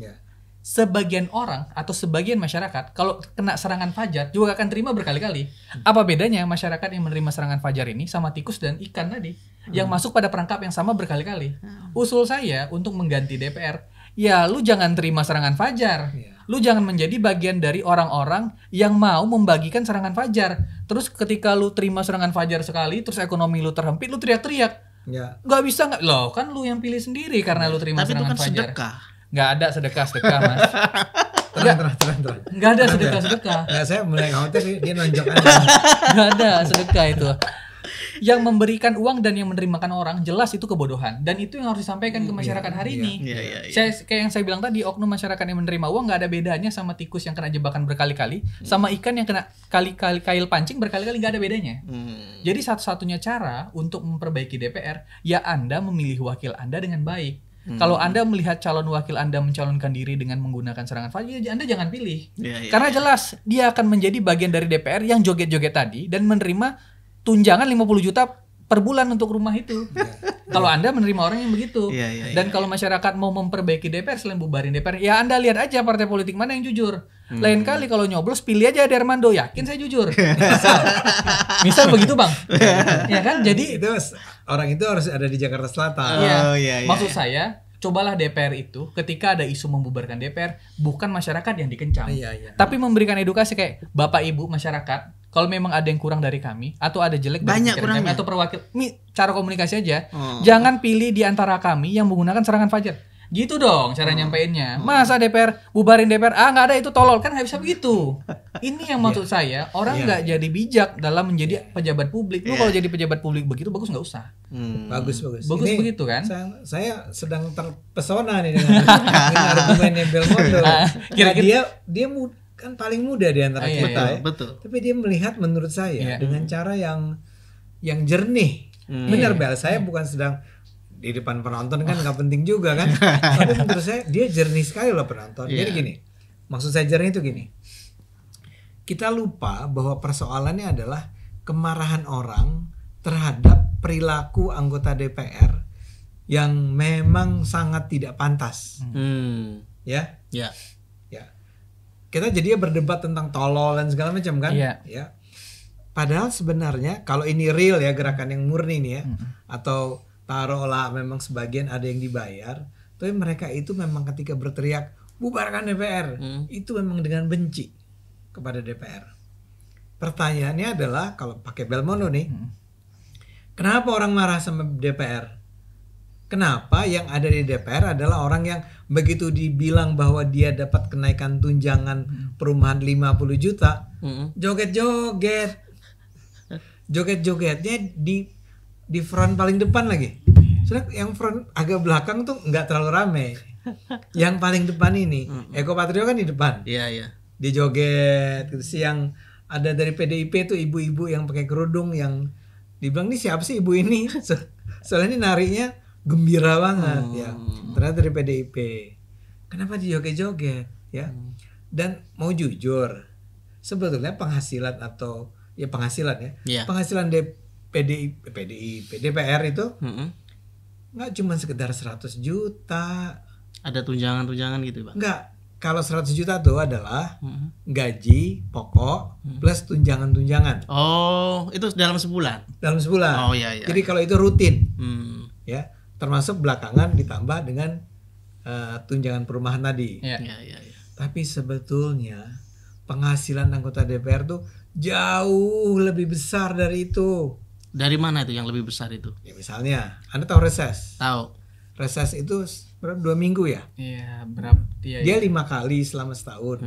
Sebagian orang atau sebagian masyarakat kalau kena serangan fajar juga akan terima berkali-kali. Apa bedanya masyarakat yang menerima serangan fajar ini sama tikus dan ikan tadi yang masuk pada perangkap yang sama berkali-kali? Usul saya untuk mengganti DPR, ya lu jangan terima serangan fajar. Lu jangan menjadi bagian dari orang-orang yang mau membagikan serangan fajar. Terus ketika lu terima serangan fajar sekali, terus ekonomi lu terhempit, lu teriak-teriak. Nggak bisa nggak? Loh, kan lu yang pilih sendiri karena lu terima serangan fajar. Tapi itu kan sedekah. Nggak ada sedekah, Mas. Terang. Nggak ada sedekah. Nggak, saya mulai khawatir dia nonjok aja. Nggak ada sedekah itu. Yang memberikan uang dan yang menerimakan orang, jelas itu kebodohan, dan itu yang harus disampaikan ke masyarakat hari ini. Kayak yang saya bilang tadi, oknum masyarakat yang menerima uang nggak ada bedanya sama tikus yang kena jebakan berkali-kali, sama ikan yang kena kail pancing berkali-kali, nggak ada bedanya. Jadi satu-satunya cara untuk memperbaiki DPR, ya Anda memilih wakil Anda dengan baik. Kalau Anda melihat calon wakil Anda mencalonkan diri dengan menggunakan serangan fajar, Anda jangan pilih. Karena jelas dia akan menjadi bagian dari DPR yang joget-joget tadi dan menerima tunjangan 50 juta per bulan untuk rumah itu. Kalau Anda menerima orang yang begitu. Dan kalau masyarakat mau memperbaiki DPR selain bubarin DPR, ya Anda lihat aja partai politik mana yang jujur. Lain kali kalau nyoblos pilih aja Ade Armando, yakin saya jujur. Misal begitu Bang. Ya kan? Jadi itu orang itu harus ada di Jakarta Selatan. Maksud saya, cobalah DPR itu ketika ada isu membubarkan DPR, bukan masyarakat yang dikencam. Tapi memberikan edukasi kayak Bapak Ibu masyarakat, kalau memang ada yang kurang dari kami atau ada jelek dari pikiran kami atau perwakil, cara komunikasi aja. Jangan pilih di antara kami yang menggunakan serangan fajar. Gitu dong cara nyampeinnya. Masa DPR bubarin DPR, nggak ada itu tolol, kan nggak bisa begitu. Ini yang maksud saya, orang nggak jadi bijak dalam menjadi pejabat publik. Lu kalau jadi pejabat publik begitu bagus nggak usah. Bagus ini, begitu kan? Saya sedang terpesona nih dengan argumennya Belmondo. Kira-kira dia kan paling muda di antara kita. Betul. Tapi dia melihat menurut saya dengan cara yang jernih. Benar Bel, saya bukan sedang di depan penonton kan nggak penting juga kan. Tapi menurut saya dia jernih sekali loh penonton. Jadi gini, maksud saya jernih itu gini. Kita lupa bahwa persoalannya adalah kemarahan orang terhadap perilaku anggota DPR yang memang sangat tidak pantas. Ya. Kita jadinya berdebat tentang tolol dan segala macam kan. Ya. Padahal sebenarnya kalau ini real ya, gerakan yang murni nih ya, atau taruhlah memang sebagian ada yang dibayar, tapi mereka itu memang ketika berteriak bubarkan DPR, itu memang dengan benci. kepada DPR. Pertanyaannya adalah kalau pakai Belmondo nih, kenapa orang marah sama DPR? Kenapa yang ada di DPR adalah orang yang begitu dibilang bahwa dia dapat kenaikan tunjangan perumahan 50 juta, joget-joget. Joget-jogetnya di front paling depan lagi. Soalnya yang front agak belakang tuh nggak terlalu rame. Yang paling depan ini, Eko Patrio kan di depan. Iya. Dia joget. Terus yang ada dari PDIP tuh ibu-ibu yang pakai kerudung yang dibilang nih siapa sih ibu ini? Soalnya ini narinya gembira banget ya. Ternyata dari PDIP. Kenapa dijoget-joget ya? Dan mau jujur, sebetulnya penghasilan atau ya penghasilan ya. Yeah. Penghasilan PDIP, DPR itu nggak cuma sekedar 100 juta. Ada tunjangan-tunjangan gitu, Bang? Nggak. Kalau 100 juta tuh adalah gaji pokok plus tunjangan-tunjangan. Oh, itu dalam sebulan? Dalam sebulan. Oh iya. Jadi kalau itu rutin, ya, termasuk belakangan ditambah dengan tunjangan perumahan tadi. Iya. Tapi sebetulnya penghasilan anggota DPR tuh jauh lebih besar dari itu. Dari mana itu yang lebih besar itu? Ya misalnya, Anda tahu reses? Tahu. Reses itu berapa? 2 minggu ya? Iya, berapa? Dia 5 kali selama setahun.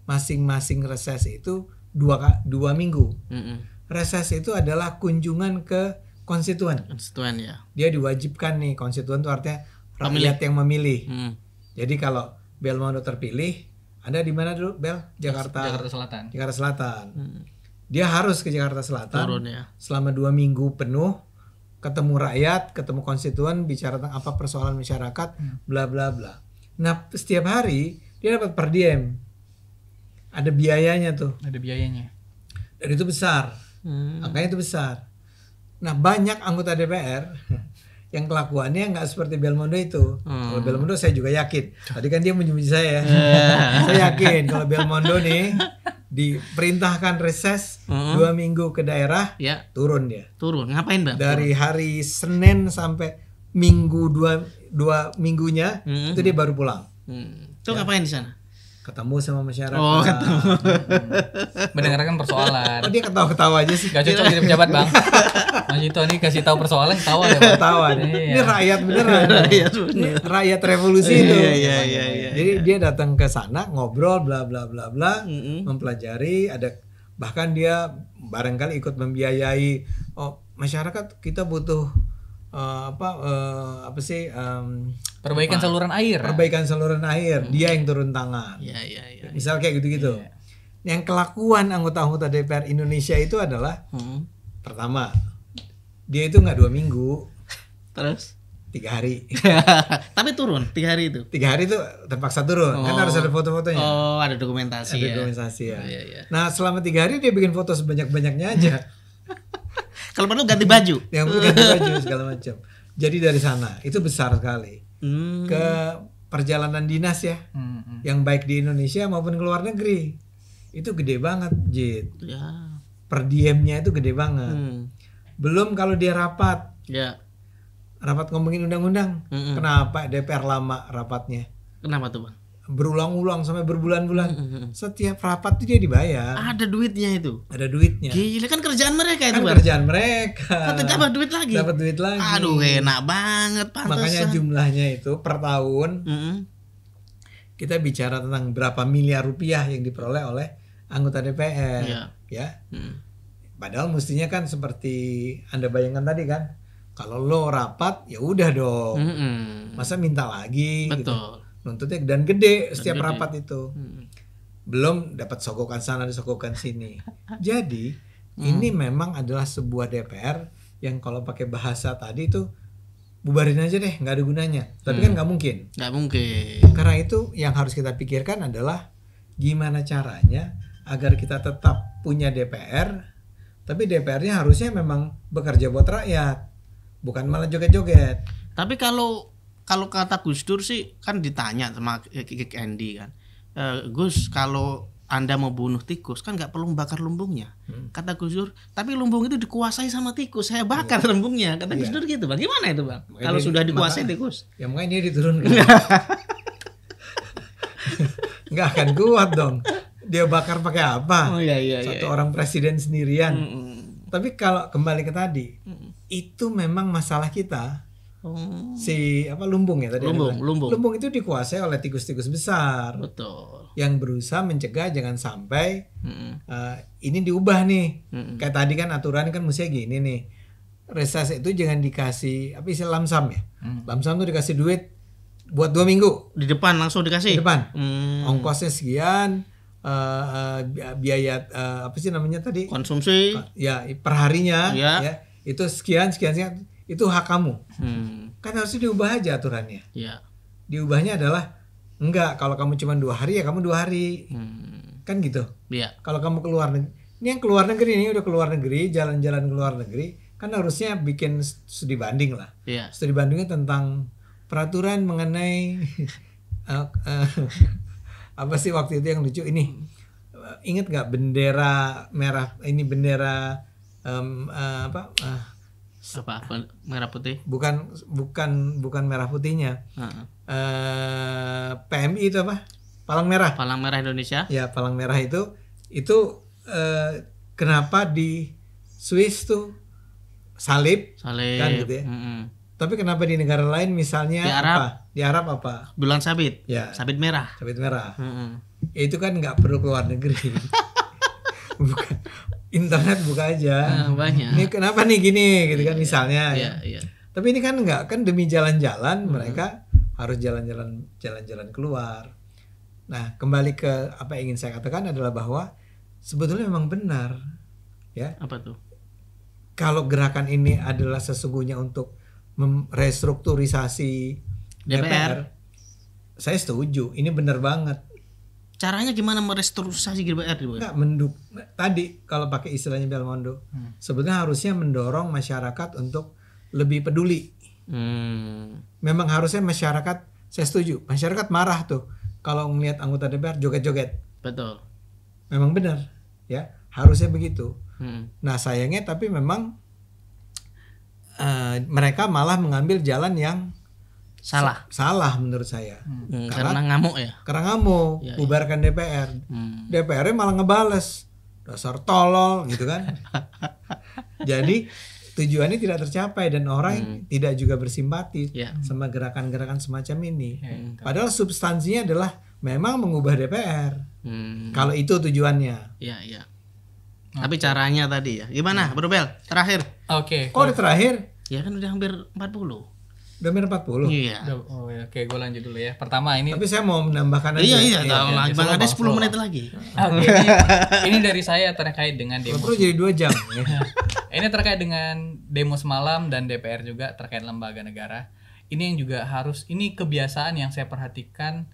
Masing-masing reses itu 2 minggu. Reses itu adalah kunjungan ke konstituen. Konstituen ya. Dia diwajibkan nih, konstituen itu artinya rakyat yang memilih. Jadi kalau Belmondo terpilih, Anda di mana dulu, Bel? Jakarta Selatan. Jakarta Selatan. Dia harus ke Jakarta Selatan. Turun ya. Selama 2 minggu penuh, ketemu rakyat, ketemu konstituen, bicara tentang apa persoalan masyarakat, bla bla bla. Nah, setiap hari dia dapat per diem. Ada biayanya tuh. Ada biayanya. Dan itu besar. Angkanya itu besar. Nah, banyak anggota DPR yang kelakuannya nggak seperti Belmondo itu. Kalau Belmondo saya juga yakin. Tadi kan dia menyebut saya. Saya yakin kalau Belmondo nih diperintahkan reses 2 minggu ke daerah, turun dia. Turun. Ngapain, Bang? Dari hari Senin sampai Minggu dua minggunya itu dia baru pulang. Itu ngapain di sana? Ketemu sama masyarakat. Oh, ketemu. Mendengarkan persoalan. Dia ketawa-ketawa aja sih. Gak cocok jadi pejabat, Bang. Mas Ito nih kasih tahu persoalan, ketawa ya, Bang. Ketawa. Ini rakyat beneran. Ini rakyat revolusi itu. Iya. Jadi dia datang ke sana ngobrol bla bla bla bla, mempelajari, ada bahkan dia barangkali ikut membiayai masyarakat kita butuh perbaikan saluran air. Perbaikan saluran air, dia yang turun tangan. Iya. Misal kayak gitu-gitu. Yang kelakuan anggota-anggota DPR Indonesia itu adalah pertama, dia itu nggak 2 minggu, terus 3 hari. Tapi turun 3 hari itu. 3 hari itu terpaksa turun, kan harus ada foto-fotonya. Oh, ada dokumentasi. Ada dokumentasi ya. Iya. Nah, selama 3 hari dia bikin foto sebanyak-banyaknya aja. Kalau perlu ganti baju. Yang ganti baju segala macam. Jadi dari sana itu besar sekali. Ke perjalanan dinas ya, yang baik di Indonesia maupun ke luar negeri, itu gede banget, Jit. Ya. Per diemnya itu gede banget. Belum kalau dia rapat. Ya. Rapat ngomongin undang-undang. Kenapa DPR lama rapatnya? Kenapa tuh, Bang? Berulang-ulang sampai berbulan-bulan. Setiap rapat tuh dia dibayar. Ada duitnya itu. Ada duitnya. Gila, kan kerjaan mereka itu, kan Bang. kerjaan mereka. Kan dapat duit lagi. Dapat duit lagi. Aduh, enak banget, pantesan. Makanya jumlahnya itu per tahun kita bicara tentang berapa miliar rupiah yang diperoleh oleh anggota DPR. Ya. Padahal mestinya kan seperti Anda bayangkan tadi kan, kalau lo rapat ya udah dong. Masa minta lagi? Betul. Gitu. Nuntutnya dan gede setiap rapat itu. Belum dapat sogokan sana, disogokan sini. Jadi ini memang adalah sebuah DPR yang kalau pakai bahasa tadi itu bubarin aja deh, nggak ada gunanya. Tapi kan nggak mungkin. Nggak mungkin. Karena itu yang harus kita pikirkan adalah gimana caranya agar kita tetap punya DPR, tapi DPR-nya harusnya memang bekerja buat rakyat, bukan malah joget-joget. Tapi kalau kata Gus Dur sih kan ditanya sama Kik Andy kan, Gus, kalau Anda mau bunuh tikus kan nggak perlu bakar lumbungnya. Kata Gus Dur, tapi lumbung itu dikuasai sama tikus, saya bakar lumbungnya. Kata Gus Dur gitu, Bang. Gimana itu, Bang? Kalau sudah dikuasai tikus? Ya makanya dia diturunkan. Nggak akan kuat dong. dia bakar pakai apa? Iya. Satu orang presiden sendirian. Tapi kalau kembali ke tadi, itu memang masalah kita. Si lumbung ya tadi. Lumbung itu dikuasai oleh tikus-tikus besar. Betul. Yang berusaha mencegah jangan sampai ini diubah nih. Kayak tadi kan aturan kan mestinya gini nih. Reses itu jangan dikasih istilah lamsam ya. Lamsam tuh dikasih duit buat 2 minggu. Di depan langsung dikasih. Di depan. Ongkosnya sekian. Biaya tadi konsumsi ya perharinya ya itu sekian itu hak kamu. Kan harusnya diubah aja aturannya. Diubahnya adalah enggak, kalau kamu cuma 2 hari ya kamu 2 hari. Kan gitu. Kalau kamu keluar negeri, ini yang keluar negeri, ini udah keluar negeri, jalan-jalan keluar negeri, kan harusnya bikin studi banding lah. Studi bandingnya tentang peraturan mengenai apa sih waktu itu yang lucu ini, ingat nggak bendera merah ini, bendera merah putih? Bukan merah putihnya. PMI itu apa? Palang merah Indonesia. Ya, palang merah itu kenapa di Swiss tuh salib kan gitu ya. Tapi kenapa di negara lain misalnya di Arab apa? Bulan sabit. Ya. Sabit merah. Ya, itu kan nggak perlu keluar negeri. Bukan. Internet buka aja. Banyak. Ini kenapa nih gini gitu kan misalnya. Iya. Tapi ini kan nggak, kan demi jalan-jalan mereka harus jalan-jalan keluar. Nah, kembali ke apa yang ingin saya katakan adalah bahwa sebetulnya memang benar ya. Apa tuh? Kalau gerakan ini adalah sesungguhnya untuk merestrukturisasi DPR, saya setuju. Ini benar banget. Caranya gimana merestrukturisasi DPR? Enggak, tadi kalau pakai istilahnya Belmondo, sebetulnya harusnya mendorong masyarakat untuk lebih peduli. Memang harusnya masyarakat, saya setuju, masyarakat marah tuh kalau melihat anggota DPR joget-joget. Betul. Memang benar, ya, harusnya begitu. Nah, sayangnya tapi memang mereka malah mengambil jalan yang salah menurut saya. Karena ngamuk ya. Karena ngamuk, bubarkan DPR. DPR-nya malah ngebales, dasar tolol gitu kan. Jadi tujuannya tidak tercapai dan orang tidak juga bersimpati sama gerakan-gerakan semacam ini. Padahal substansinya adalah memang mengubah DPR. Kalau itu tujuannya. Iya. Tapi caranya tadi ya. Gimana, Bro Bel? Terakhir. Oke. Kok udah terakhir? Ya kan udah hampir 40. Udah hampir 40. Iya. Oke, gue lanjut dulu ya. Pertama ini. Tapi saya mau menambahkan aja. Iya. Bang, ada 10 menit lagi. Oke, ini dari saya terkait dengan demo. Terus jadi 2 jam. Ini terkait dengan demo semalam dan DPR juga terkait lembaga negara. Ini yang juga harus, ini kebiasaan yang saya perhatikan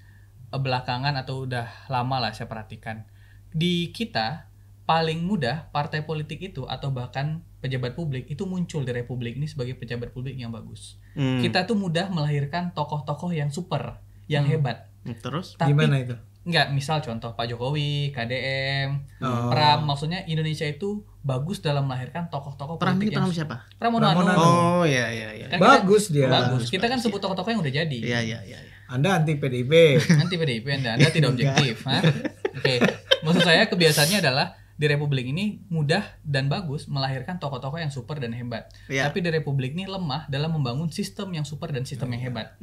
belakangan atau udah lama lah saya perhatikan. Di kita paling mudah partai politik itu atau bahkan pejabat publik itu muncul di republik ini sebagai pejabat publik yang bagus. Kita tuh mudah melahirkan tokoh-tokoh yang super, yang hebat. Terus? Tapi, gimana itu? Enggak, misal contoh Pak Jokowi, KDM, Pram, maksudnya Indonesia itu bagus dalam melahirkan tokoh-tokoh politik. Pram siapa? Pramono. Oh iya. Kan bagus dia. Bagus. Kita kan sebut tokoh-tokoh yang udah jadi. Iya. Anda anti PDIP. Anti PDIP Anda tidak objektif. Oke. Maksud saya kebiasaannya adalah di republik ini mudah dan bagus melahirkan tokoh-tokoh yang super dan hebat. Tapi di republik ini lemah dalam membangun sistem yang super dan sistem yang hebat.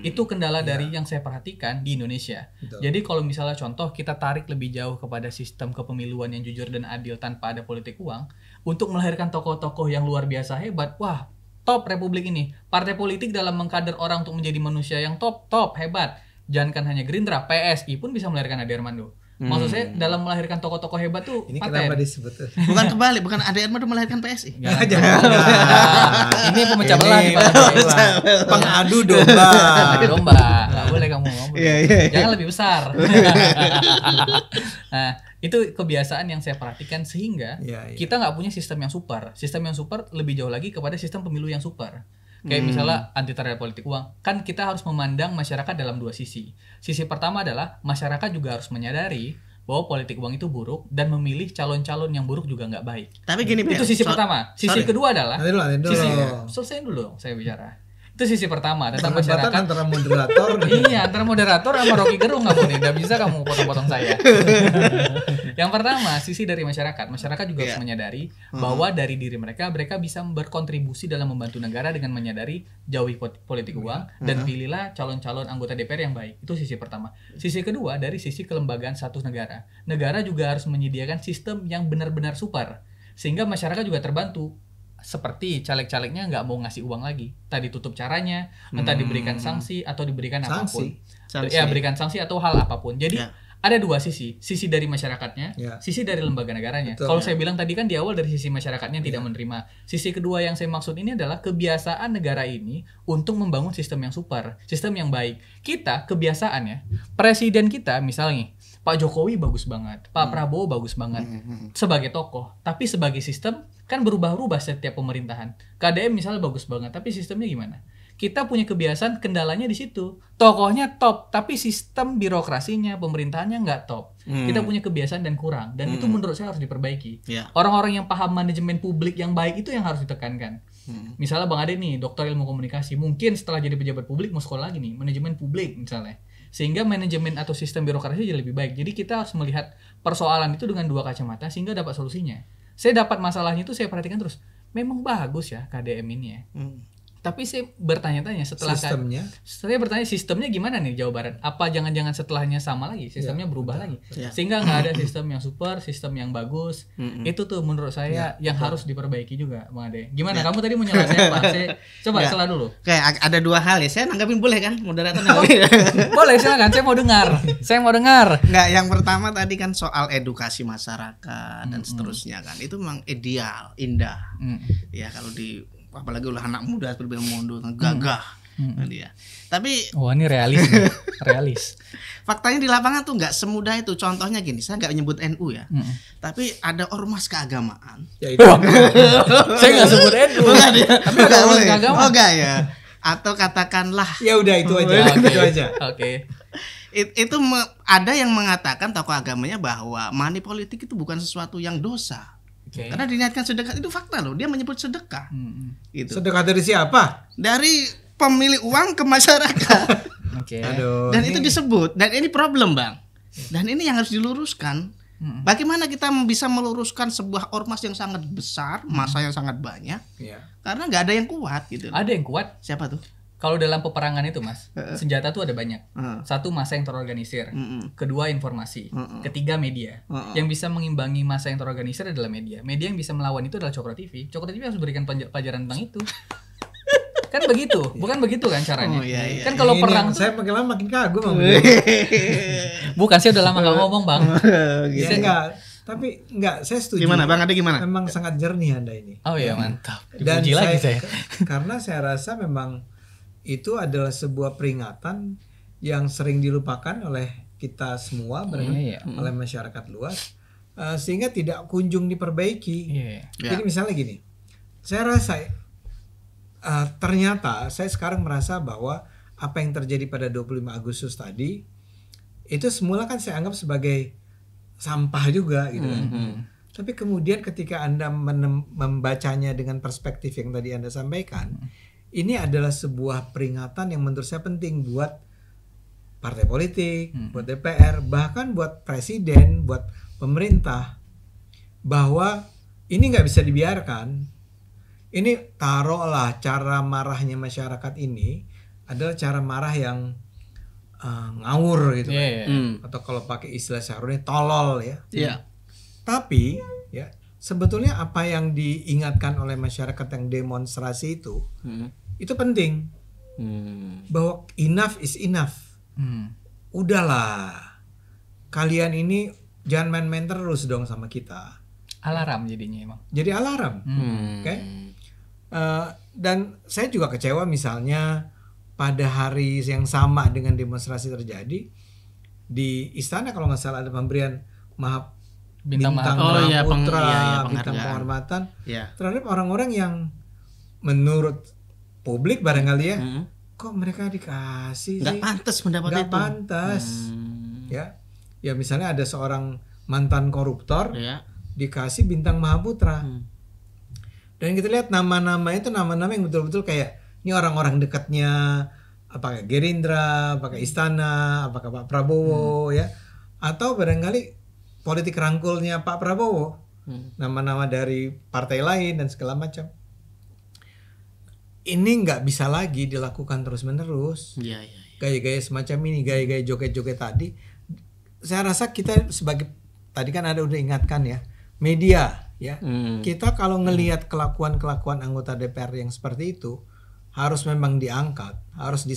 Itu kendala dari yang saya perhatikan di Indonesia. Betul. Jadi kalau misalnya contoh kita tarik lebih jauh kepada sistem kepemiluan yang jujur dan adil tanpa ada politik uang, untuk melahirkan tokoh-tokoh yang luar biasa hebat, wah, top republik ini. Partai politik dalam mengkader orang untuk menjadi manusia yang top, hebat. Jangankan hanya Gerindra, PSI pun bisa melahirkan Ade Armando. Maksud saya dalam melahirkan tokoh-tokoh hebat tuh ini paten. Kenapa disebut? Bukan kebalik, bukan Ade Armando melahirkan PSI. Ini pemecah belah nih Pak. Pengadu domba. Enggak boleh kamu ngomong. Jangan lebih besar. Nah, itu kebiasaan yang saya perhatikan sehingga kita nggak punya sistem yang super. Sistem yang super lebih jauh lagi kepada sistem pemilu yang super. Kayak misalnya anti terhadap politik uang, kan kita harus memandang masyarakat dalam 2 sisi. Sisi pertama adalah masyarakat juga harus menyadari bahwa politik uang itu buruk dan memilih calon-calon yang buruk juga nggak baik. Tapi gini, itu sisi pertama. Sisi kedua adalah selesai dulu saya bicara. Itu sisi pertama tentang masyarakat. Antara moderator. Iya, antara moderator sama Rocky Gerung nggak boleh. Nggak bisa kamu potong-potong saya. Yang pertama, sisi dari masyarakat. Masyarakat juga harus menyadari bahwa dari diri mereka bisa berkontribusi dalam membantu negara dengan menyadari jauhi politik uang dan pilihlah calon-calon anggota DPR yang baik. Itu sisi pertama. Sisi kedua dari sisi kelembagaan status negara. Negara juga harus menyediakan sistem yang benar-benar super sehingga masyarakat juga terbantu. Seperti caleg-calegnya nggak mau ngasih uang lagi, tadi tutup caranya, entah diberikan sanksi atau diberikan apapun, ya berikan sanksi atau hal apapun. Jadi ada dua sisi dari masyarakatnya, sisi dari lembaga negaranya. Kalau saya bilang tadi kan di awal dari sisi masyarakatnya yang tidak menerima. Sisi kedua yang saya maksud ini adalah kebiasaan negara ini untuk membangun sistem yang super, sistem yang baik. Kita kebiasaannya, presiden kita misalnya Pak Jokowi bagus banget, Pak Prabowo bagus banget sebagai tokoh, tapi sebagai sistem kan berubah-ubah setiap pemerintahan. KDM misalnya bagus banget, tapi sistemnya gimana? Kita punya kebiasaan, kendalanya di situ. Tokohnya top, tapi sistem birokrasinya, pemerintahannya nggak top. Kita punya kebiasaan dan kurang, dan itu menurut saya harus diperbaiki. Orang-orang yang paham manajemen publik yang baik itu yang harus ditekankan. Misalnya Bang Ade nih, dokter ilmu komunikasi, mungkin setelah jadi pejabat publik mau sekolah lagi nih, manajemen publik misalnya. Sehingga manajemen atau sistem birokrasi jadi lebih baik. Jadi kita harus melihat persoalan itu dengan dua kacamata sehingga dapat solusinya. Saya dapat masalahnya itu saya perhatikan terus. Memang bagus ya KDM ini ya. Tapi saya bertanya-tanya setelah sistemnya. Saya bertanya sistemnya gimana nih Jawa Barat? Apa jangan-jangan setelahnya sama lagi? Sistemnya berubah lagi. Sehingga nggak ada sistem yang super, sistem yang bagus. Itu tuh menurut saya yang harus diperbaiki juga, Bang Ade. Gimana? Kamu tadi mau nyala siapa? Saya coba salah dulu. Kayak ada dua hal ya. Saya nanggapin boleh kan? Moderator boleh, silakan. Saya mau dengar. Nggak, yang pertama tadi kan soal edukasi masyarakat dan seterusnya kan. Itu memang ideal, indah. Ya kalau di apalagi oleh anak muda seperti Bang Mondo gagah dia. Tapi ini realis. Faktanya di lapangan tuh nggak semudah itu. Contohnya gini, saya nggak nyebut NU ya, tapi ada ormas keagamaan. Ya itu. Saya nggak sebut NU. Bukan ya. Tapi ada ormas keagamaan. Oh enggak ya. Atau katakanlah. Ya udah itu aja. Itu aja. Oke. Itu ada yang mengatakan tokoh agamanya bahwa money politik itu bukan sesuatu yang dosa. Karena diniatkan sedekah, itu fakta loh. Dia menyebut sedekah. Gitu. Sedekah dari siapa? Dari pemilik uang ke masyarakat. Aduh, dan itu disebut. Dan ini problem, Bang. Dan ini yang harus diluruskan. Bagaimana kita bisa meluruskan sebuah ormas yang sangat besar, massa yang sangat banyak? Karena nggak ada yang kuat gitu. Ada yang kuat. Siapa tuh? Kalau dalam peperangan itu Mas, senjata tuh ada banyak. Satu, massa yang terorganisir. Kedua, informasi. Ketiga, media. Yang bisa mengimbangi massa yang terorganisir adalah media. Media yang bisa melawan itu adalah Cokro TV. Cokro TV harus berikan pelajaran tentang itu. Kan begitu, bukan begitu kan caranya? Kan kalau perang saya makin lama makin kagum. Bukan, saya udah lama gak ngomong Bang. Ya enggak. Tapi enggak, saya setuju. Gimana Bang, ada gimana? Memang sangat jernih Anda ini. Oh iya, mantap. Dan karena saya rasa memang itu adalah sebuah peringatan yang sering dilupakan oleh kita semua, oleh masyarakat luas, sehingga tidak kunjung diperbaiki. Jadi misalnya gini, saya rasa ternyata saya sekarang merasa bahwa apa yang terjadi pada 25 Agustus tadi itu semula kan saya anggap sebagai sampah juga gitu kan. Tapi kemudian ketika Anda membacanya dengan perspektif yang tadi Anda sampaikan, ini adalah sebuah peringatan yang menurut saya penting buat partai politik, buat DPR, bahkan buat presiden, buat pemerintah, bahwa ini nggak bisa dibiarkan. Ini taruhlah cara marahnya masyarakat ini adalah cara marah yang ngawur gitu kan. Atau kalau pakai istilah syahrulnya tolol ya. Tapi ya sebetulnya apa yang diingatkan oleh masyarakat yang demonstrasi itu penting. Bahwa enough is enough. Udahlah, kalian ini jangan main-main terus dong sama kita. Alarm jadinya emang. Jadi alarm. Oke. Dan saya juga kecewa misalnya pada hari yang sama dengan demonstrasi terjadi di istana, kalau nggak salah ada pemberian bintang Mahaputra, bintang penghormatan terhadap orang-orang yang menurut publik barangkali ya, kok mereka dikasih nggak sih? Pantas mendapat nggak itu. Pantas. Ya misalnya ada seorang mantan koruptor dikasih bintang Mahaputra. Dan kita lihat nama-nama itu nama-nama yang betul-betul kayak Ini orang-orang dekatnya apakah Gerindra, apakah Istana, apakah Pak Prabowo ya, atau barangkali politik rangkulnya Pak Prabowo, nama-nama dari partai lain dan segala macam. Ini nggak bisa lagi dilakukan terus-menerus. Gaya-gaya semacam ini, gaya-gaya joget-joget tadi. Saya rasa kita sebagai tadi kan ada udah ingatkan ya, media ya. Kita kalau ngelihat kelakuan-kelakuan anggota DPR yang seperti itu harus memang diangkat, harus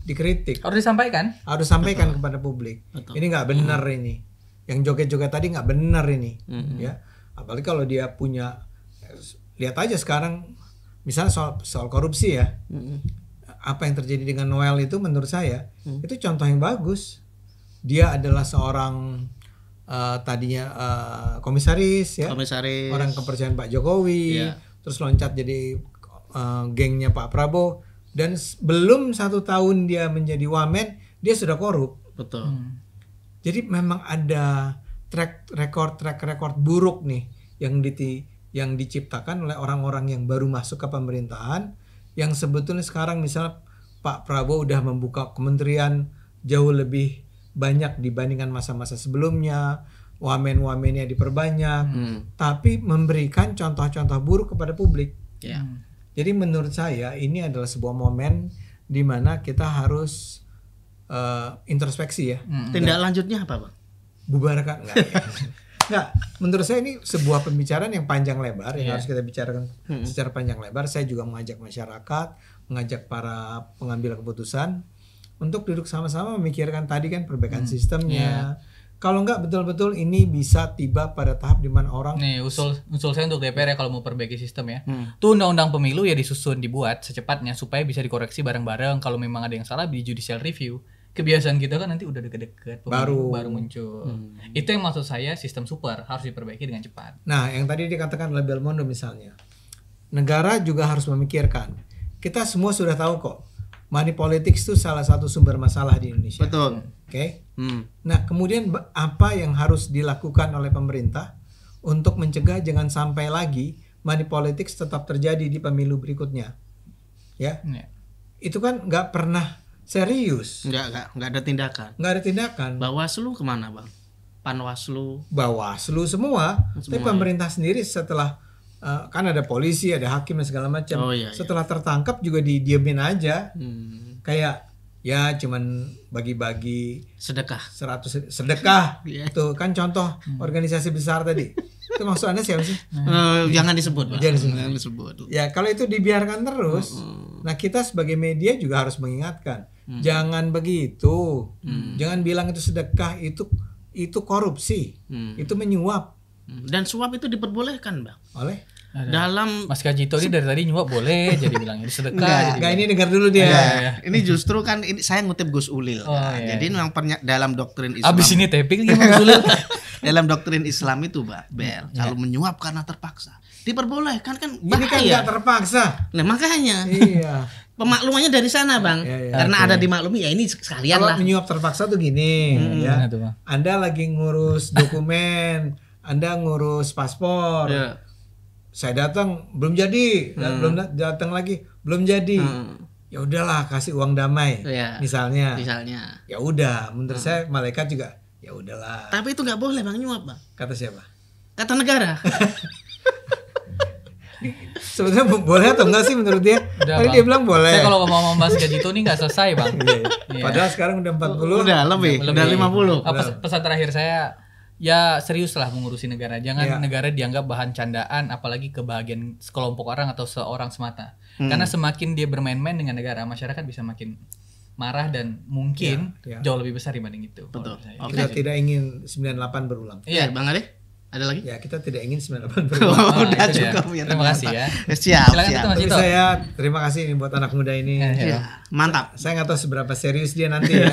dikritik, harus disampaikan, kepada publik. Ini nggak benar ini, yang joget-joget tadi nggak benar ini, ya. Apalagi kalau dia punya, lihat aja sekarang, misalnya soal korupsi ya, apa yang terjadi dengan Noel itu menurut saya itu contoh yang bagus. Dia adalah seorang tadinya komisaris ya, orang kepercayaan Pak Jokowi, terus loncat jadi gengnya Pak Prabowo, dan belum 1 tahun dia menjadi wamen dia sudah korup. Betul. Jadi memang ada track record buruk nih yang diciptakan oleh orang-orang yang baru masuk ke pemerintahan, yang sebetulnya sekarang misalnya Pak Prabowo udah membuka kementerian jauh lebih banyak dibandingkan masa-masa sebelumnya, wamen-wamennya diperbanyak, tapi memberikan contoh-contoh buruk kepada publik. Jadi menurut saya ini adalah sebuah momen di mana kita harus introspeksi ya. Tindak lanjutnya apa, Bang? Bubarkan enggak. Menurut saya ini sebuah pembicaraan yang panjang lebar yang harus kita bicarakan secara panjang lebar. Saya juga mengajak masyarakat, mengajak para pengambil keputusan untuk duduk sama-sama memikirkan tadi kan perbaikan sistemnya. Kalau enggak betul-betul ini bisa tiba pada tahap di mana orang nih usul saya untuk DPR ya kalau mau perbaiki sistem ya. Tuh undang-undang pemilu ya dibuat secepatnya supaya bisa dikoreksi bareng-bareng. Kalau memang ada yang salah di judicial review. Kebiasaan kita kan nanti udah deket-deket baru muncul. Itu yang maksud saya, sistem super harus diperbaiki dengan cepat. Nah, yang tadi dikatakan oleh Belmondo misalnya. Negara juga harus memikirkan. Kita semua sudah tahu kok, money politics itu salah satu sumber masalah di Indonesia. Betul. Oke. Nah, kemudian apa yang harus dilakukan oleh pemerintah untuk mencegah jangan sampai lagi money politics tetap terjadi di pemilu berikutnya? Ya. Itu kan nggak pernah serius. Nggak ada tindakan. Nggak ada tindakan. Bawaslu kemana, Bang? Bawaslu semua. Tapi pemerintah sendiri setelah kan ada polisi, ada hakim dan segala macam. Setelah tertangkap juga didiemin aja. Kayak ya cuman bagi-bagi sedekah 100 sedekah. Tuh kan contoh organisasi besar tadi. Itu maksud Anda siapa sih? Jangan disebut, Bang. Jangan disebut. Ya kalau itu dibiarkan terus, nah kita sebagai media juga harus mengingatkan, jangan begitu. Jangan bilang itu sedekah, itu korupsi. Itu menyuap. Dan suap itu diperbolehkan, Bang. Oleh dalam Mas Kajito ini dari tadi nyuap boleh jadi bilangnya sedekah. Enggak, ini dengar dulu dia. Ini justru kan ini saya ngutip Gus Ulil. Jadi memang dalam doktrin Islam. Abis ini taping gimana Gus Ulil? Dalam doktrin Islam itu, Bel, kalau menyuap karena terpaksa diperbolehkan kan bahaya. Ini kan enggak terpaksa. Nah, makanya. Iya. Pemaklumannya dari sana, Bang. Karena ada dimaklumi ya ini sekalian lah. Kalau menyuap terpaksa tuh gini ya. Anda lagi ngurus dokumen, Anda ngurus paspor. Saya datang belum jadi, belum datang lagi belum jadi. Ya udahlah kasih uang damai. Misalnya. Ya udah, menurut saya malaikat juga ya udahlah. Tapi itu nggak boleh, Bang, nyuap, Bang. Kata siapa? Kata negara. Sebenarnya boleh atau enggak sih menurut dia? Tadi dia bilang boleh. Saya kalau ngomong Mas Kajito ini nggak selesai, Bang. Padahal sekarang udah 40. Udah lebih. Udah 50. Pesan terakhir saya, ya serius lah mengurusi negara. Jangan negara dianggap bahan candaan, apalagi kebahagiaan sekelompok orang atau seorang semata. Karena semakin dia bermain-main dengan negara, masyarakat bisa makin marah dan mungkin jauh lebih besar dibanding itu. Betul. Kita tidak ingin 98 berulang. Iya, Bang Ade. Ada lagi? Ya, kita tidak ingin 98 berulang. Udah cukup ya. Terima kasih ya. Siap. Tapi saya terima kasih nih buat anak muda ini. Mantap. Saya nggak tahu seberapa serius dia nanti ya.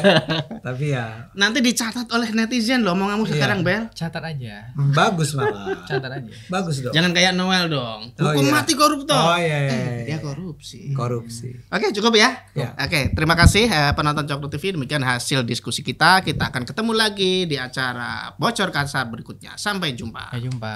Tapi ya. Nanti dicatat oleh netizen loh omonganmu sekarang, Bel. Catat aja. Bagus malah. Catat aja. Bagus dong. Jangan kayak Noel dong. Hukum mati koruptor. Oh iya. Dia korupsi. Oke, cukup ya. Oke, terima kasih penonton Cokro TV. Demikian hasil diskusi kita. Kita akan ketemu lagi di acara Bocor Kasar berikutnya. Sampai jumpa. Sampai jumpa.